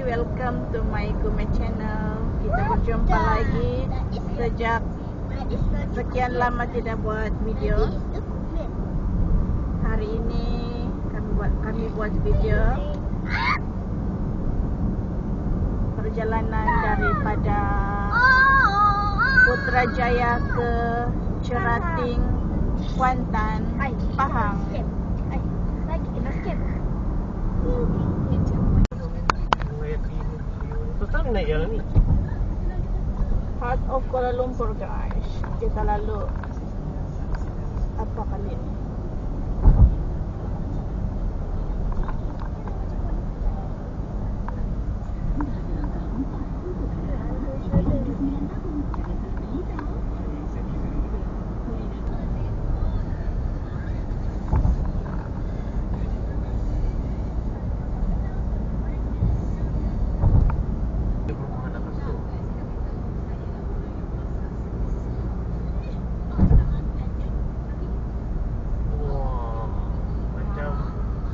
welcome to my Gume channel. Kita berjumpa lagi sejak sekian lama tidak buat video. Hari ini kami buat video perjalanan daripada Putrajaya ke Cerating, Kuantan, Pahang. Heart of Kuala Lumpur, guys. Kita lalu apa kali ini?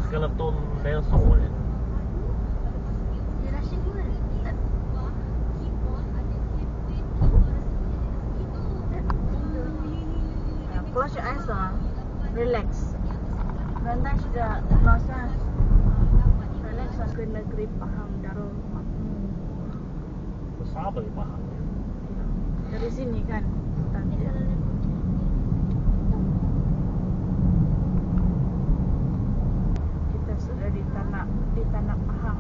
Skeleton dinosaur. Close your eyes, relax. Nanti sudah masa relax ke negeri Pahang Darul. Besar dari Pahang. Dari sini kan tadi. Kita sudah di tanah Pahang.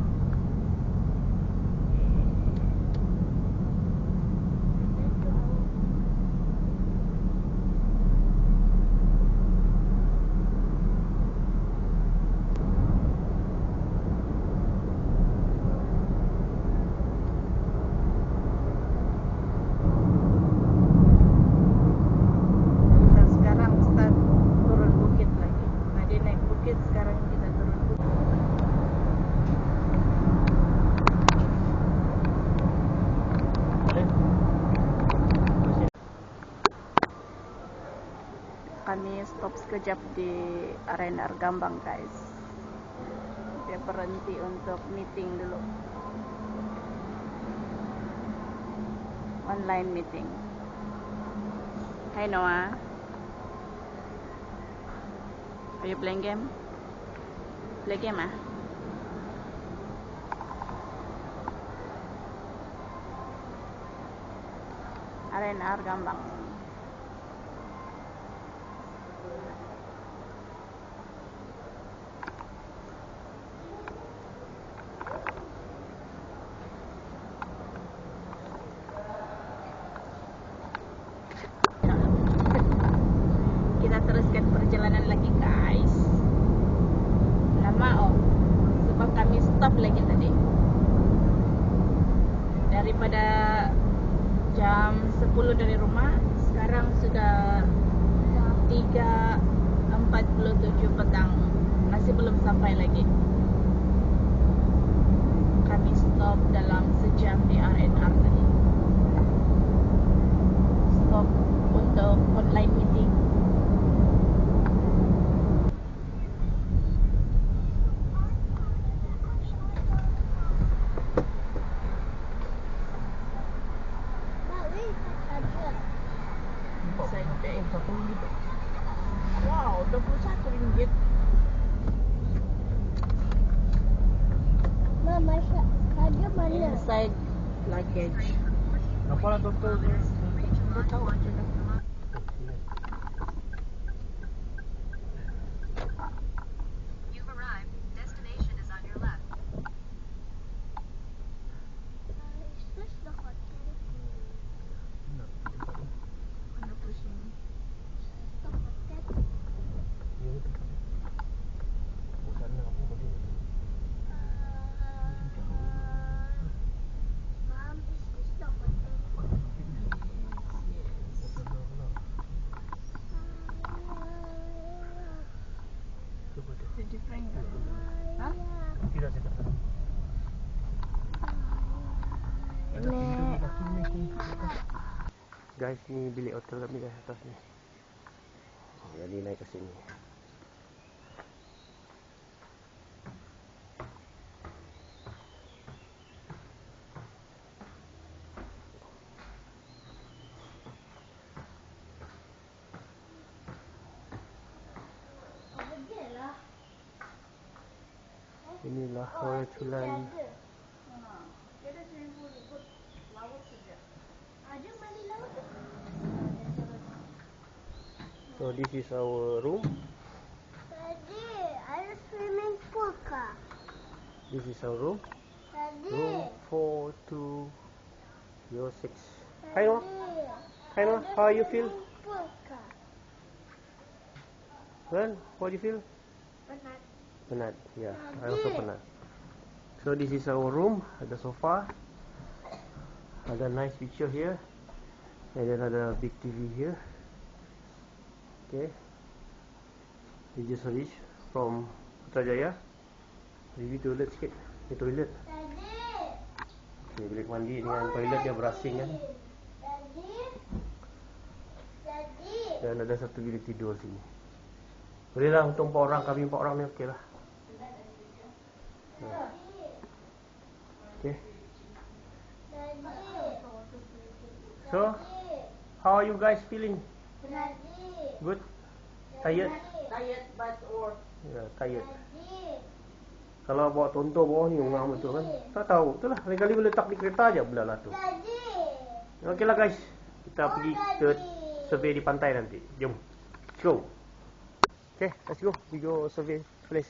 Sekarang kita turun bukit. Kami stop sekejap di Arena Argambang, guys. Dia berhenti untuk meeting dulu. Online meeting. Hi Noah. Are you playing game? Play game ah? Arena Argambang. Kita teruskan perjalanan lagi, guys. Lama sebab kami stop lagi tadi. Daripada jam 10 dari rumah, sekarang sudah 3:47 petang. Masih belum sampai lagi. Kami stop dalam sejam di RNR tadi. Stop untuk online meeting. Wow, RM21. Mama, ada mana? Inside luggage. Apa lah doktor? Tak tahu aja dah. You've arrived. Destination is on your left. Is this the hotel? Mana pusing. The hotel? Mom, is this the hotel? Did you bring that? Hah? Tidak saya kata. Ada pintu di kaki ni. Guys, ni bilik hotel kami dah atas ni. Jadi naik ke sini. Inilah Horatuland. Dia ada swimming pool ikut laut saja. Ada mandi laut tu. So this is our room. Tadi ada swimming pool kah? This is our room. Tadi. Room 4206. Hi Noah. Hi Noah. Ada How you feel? swimming pool kah? Well, how do you feel? Penat. Penat. Yeah, I also penat. So this is our room. Ada sofa. Ada nice picture here. And then ada big TV here. Okay. We just reached from Putrajaya. Pergi toilet sikit. Ni toilet. Tadi. Okay, bilik mandi dengan toilet dia berasing kan. Tadi. Tadi. Dan ada satu bilik tidur sini. Boleh lah untuk 4 orang. Kami 4 orang ni okey lah. Okay. So, how are you guys feeling? Good? Tired? Tired but work. Yeah, tired. Kalau bawa tonton bawah ni ngam betul kan? Tak tahu. Itulah. Lain kali boleh letak di kereta aja benda lah tu. Okey lah guys. Kita pergi ke survey di pantai nanti. Jom. Let's go. Okay, let's go. We go survey place.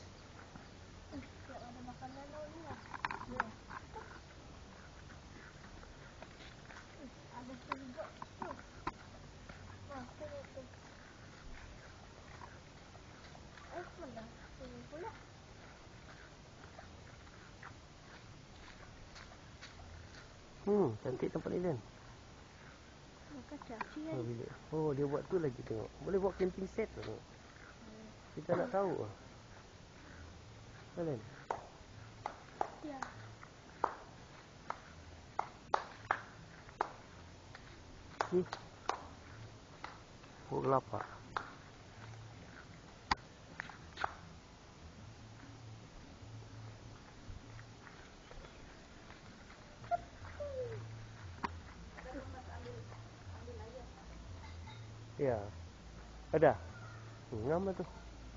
Cantik tempat ni kan? Oh, bilik. Oh, dia buat tu lagi tengok. Boleh buat camping set tengok. Kita nak tahu lah. Kan? Ya. Ni. Oh, kelapa. Ya. Ada. Ngam lah tu.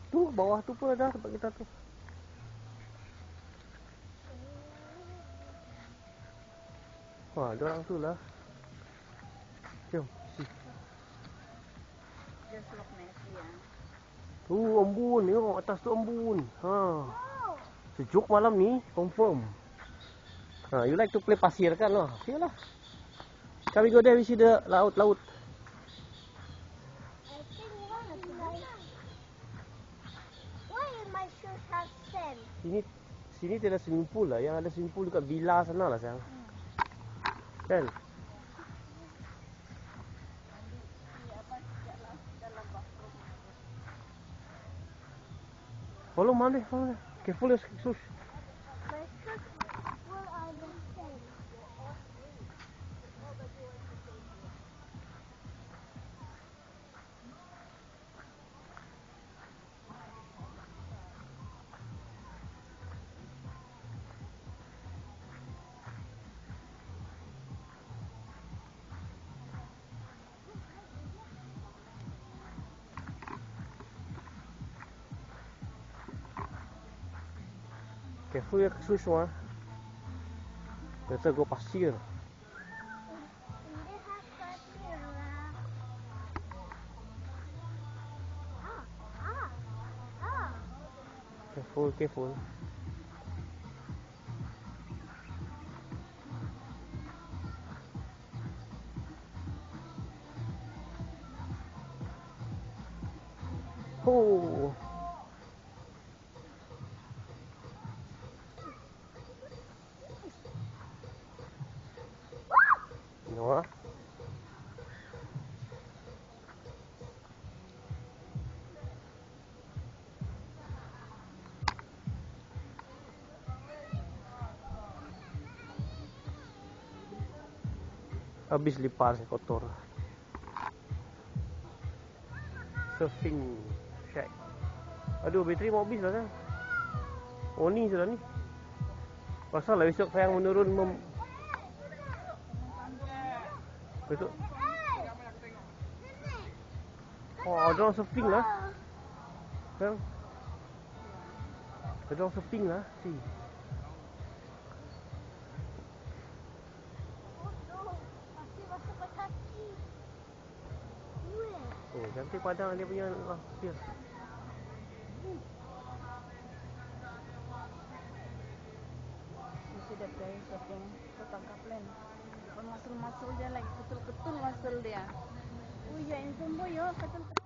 Tu bawah tu pun ada tempat kita tu. Wah, ada orang tu lah. Jom. Just look messy ah. Tu embun ni, tengok atas tu embun. Ha. Sejuk malam ni, confirm. Ha, you like to play pasir kan lah? Okay lah. Kami go there, we see the laut. Why my shoes have sand? Sini tiada swimming pool lah. Yang ada swimming pool dekat villa sana lah sayang. Kan? Follow mom deh, follow deh. Careful ya, sus. My shoes full of the sand. Careful ya, sus semua. Ternyata gua pasir. They have pasir lah. Careful. Oh. Noah. Habis lipas kotor. Surfing shack. Aduh, bateri mau habis lah kan. Oh ni sudah ni. Pasal lah besok sayang menurun besok. Oh, ada orang surfing lah. Sayang. There's also pink lah. See. Oh no, masih masuk ke kaki. Oh, cantik padang dia punya dia. You see that guy talking to tangkap plan. Muscle dia lagi ketul-ketul muscle dia. Oh ya, ini tumbuh yo, ketul.